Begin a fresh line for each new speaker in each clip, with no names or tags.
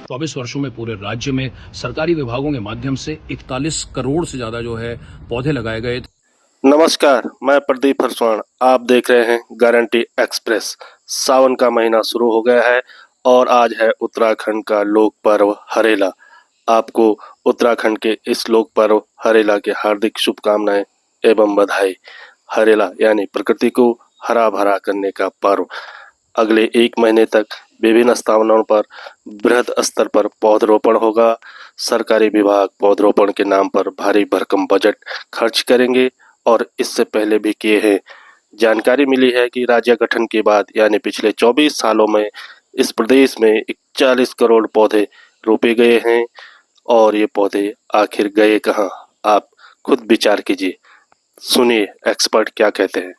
24 वर्षों में पूरे राज्य में सरकारी विभागों के माध्यम से 41 करोड़ से ज्यादा जो है पौधे लगाए गए थे।
नमस्कार, मैं प्रदीप हरसवाण। आप देख रहे हैं गारंटी एक्सप्रेस। सावन का महीना शुरू हो गया है और आज है उत्तराखंड का लोक पर्व हरेला। आपको उत्तराखंड के इस लोक पर्व हरेला के हार्दिक शुभकामनाएं एवं बधाई। हरेला यानी प्रकृति को हरा भरा करने का पर्व। अगले 1 महीने तक विभिन्न स्थानों पर बृहद स्तर पर पौधरोपण होगा। सरकारी विभाग पौधरोपण के नाम पर भारी भरकम बजट खर्च करेंगे और इससे पहले भी किए हैं। जानकारी मिली है कि राज्य गठन के बाद यानी पिछले 24 सालों में इस प्रदेश में 41 करोड़ पौधे रोपे गए हैं। और ये पौधे आखिर गए कहाँ, आप खुद विचार कीजिए। सुनिए एक्सपर्ट क्या कहते हैं।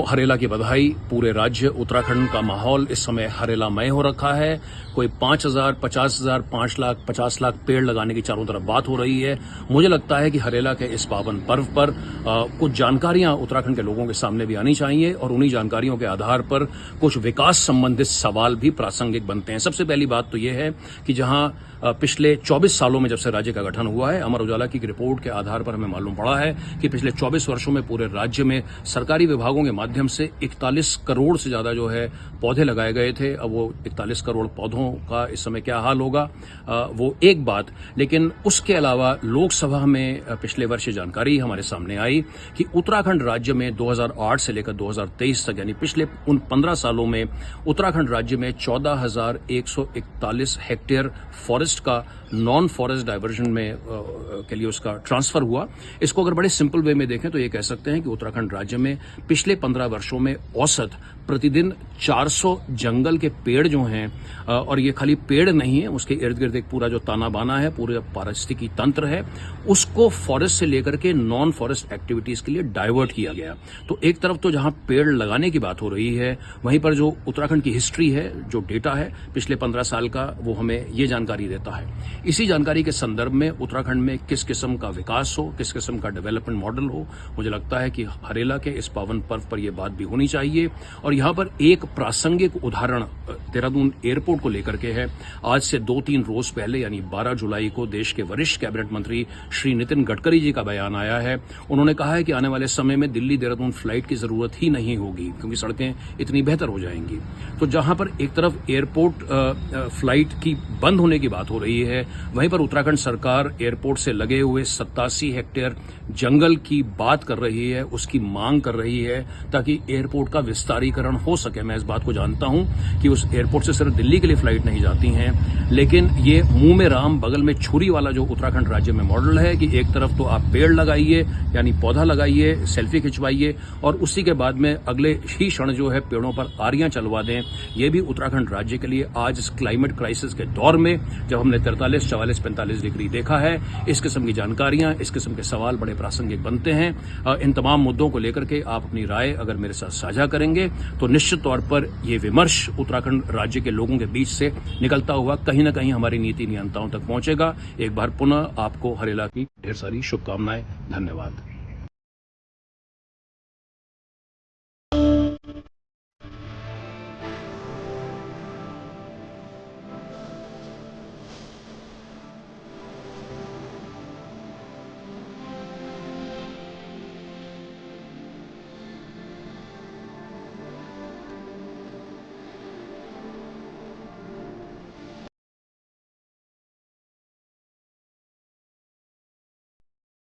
हरेला की बधाई। पूरे राज्य उत्तराखंड का माहौल इस समय हरेलामय हो रखा है। कोई 5,000, 50,000, 5 लाख, 50 लाख पेड़ लगाने की चारों तरफ बात हो रही है। मुझे लगता है कि हरेला के इस पावन पर्व पर कुछ जानकारियां उत्तराखंड के लोगों के सामने भी आनी चाहिए और उन्हीं जानकारियों के आधार पर कुछ विकास संबंधित सवाल भी प्रासंगिक बनते हैं। सबसे पहली बात तो यह है कि जहां पिछले 24 सालों में जब से राज्य का गठन हुआ है, अमर उजाला की रिपोर्ट के आधार पर हमें मालूम पड़ा है कि पिछले 24 वर्षों में पूरे राज्य में सरकारी विभागों के माध्यम से 41 करोड़ से ज्यादा जो है पौधे लगाए गए थे। अब वो 41 करोड़ पौधों का इस समय क्या हाल होगा वो एक बात, लेकिन उसके अलावा लोकसभा में पिछले वर्ष जानकारी हमारे सामने आई कि उत्तराखंड राज्य में 2008 से लेकर 2023 तक यानी पिछले उन 15 सालों में उत्तराखंड राज्य में 14,141 हेक्टेयर फॉरेस्ट का नॉन फॉरेस्ट डाइवर्जन में के लिए उसका ट्रांसफर हुआ। इसको अगर बड़े सिंपल वे में देखें तो ये कह सकते हैं कि उत्तराखंड राज्य में पिछले 15 वर्षों में औसत प्रतिदिन 400 जंगल के पेड़ जो हैं, और ये खाली पेड़ नहीं है, उसके इर्द गिर्द एक पूरा जो ताना बाना है, पूरे पारिस्थितिकी तंत्र है, उसको फॉरेस्ट से लेकर के नॉन फॉरेस्ट एक्टिविटीज के लिए डाइवर्ट किया गया। तो एक तरफ तो जहां पेड़ लगाने की बात हो रही है, वहीं पर जो उत्तराखंड की हिस्ट्री है, जो डेटा है पिछले 15 साल का, वो हमें ये जानकारी देता है। इसी जानकारी के संदर्भ में उत्तराखंड में किस किस्म का विकास हो, किस किस्म का डेवलपमेंट मॉडल हो, मुझे लगता है कि हरेला के इस पावन पर्व पर यह बात भी होनी चाहिए। और यहां पर एक प्रासंगिक उदाहरण देहरादून एयरपोर्ट को लेकर के है। आज से 2-3 रोज पहले यानी 12 जुलाई को देश के वरिष्ठ कैबिनेट मंत्री श्री नितिन गडकरी जी का बयान आया है। उन्होंने कहा है कि आने वाले समय में दिल्ली देहरादून फ्लाइट की जरूरत ही नहीं होगी क्योंकि सड़कें इतनी बेहतर हो जाएंगी। तो जहां पर एक तरफ एयरपोर्ट फ्लाइट की बंद होने की बात हो रही है, वहीं पर उत्तराखंड सरकार एयरपोर्ट से लगे हुए 87 हेक्टेयर जंगल की बात कर रही है, उसकी मांग कर रही है ताकि एयरपोर्ट का विस्तारीकरण हो सके। मैं इस बात को जानता हूं कि उस एयरपोर्ट से सिर्फ दिल्ली के लिए फ्लाइट नहीं जाती हैं, लेकिन ये मुंह में राम बगल में छुरी वाला जो उत्तराखंड राज्य में मॉडल है कि एक तरफ तो आप पेड़ लगाइए यानी पौधा लगाइए, सेल्फी खिंचवाइए और उसी के बाद में अगले ही क्षण जो है पेड़ों पर आरियां चलवा दें। ये भी उत्तराखंड राज्य के लिए आज इस क्लाइमेट क्राइसिस के दौर में, जब हमने 43, 44, 45 डिग्री देखा है, इस किस्म की जानकारियां, इस किस्म के सवाल बड़े प्रासंगिक बनते हैं। इन तमाम मुद्दों को लेकर के आप अपनी राय अगर मेरे साथ साझा करेंगे तो निश्चित तौर पर यह विमर्श उत्तराखंड राज्य के लोगों के बीच से निकलता हुआ कहीं न कहीं हमारी नीति नियंताओं तक पहुंचेगा। एक बार पुनः आपको हरेला की ढेर सारी शुभकामनाएं। धन्यवाद।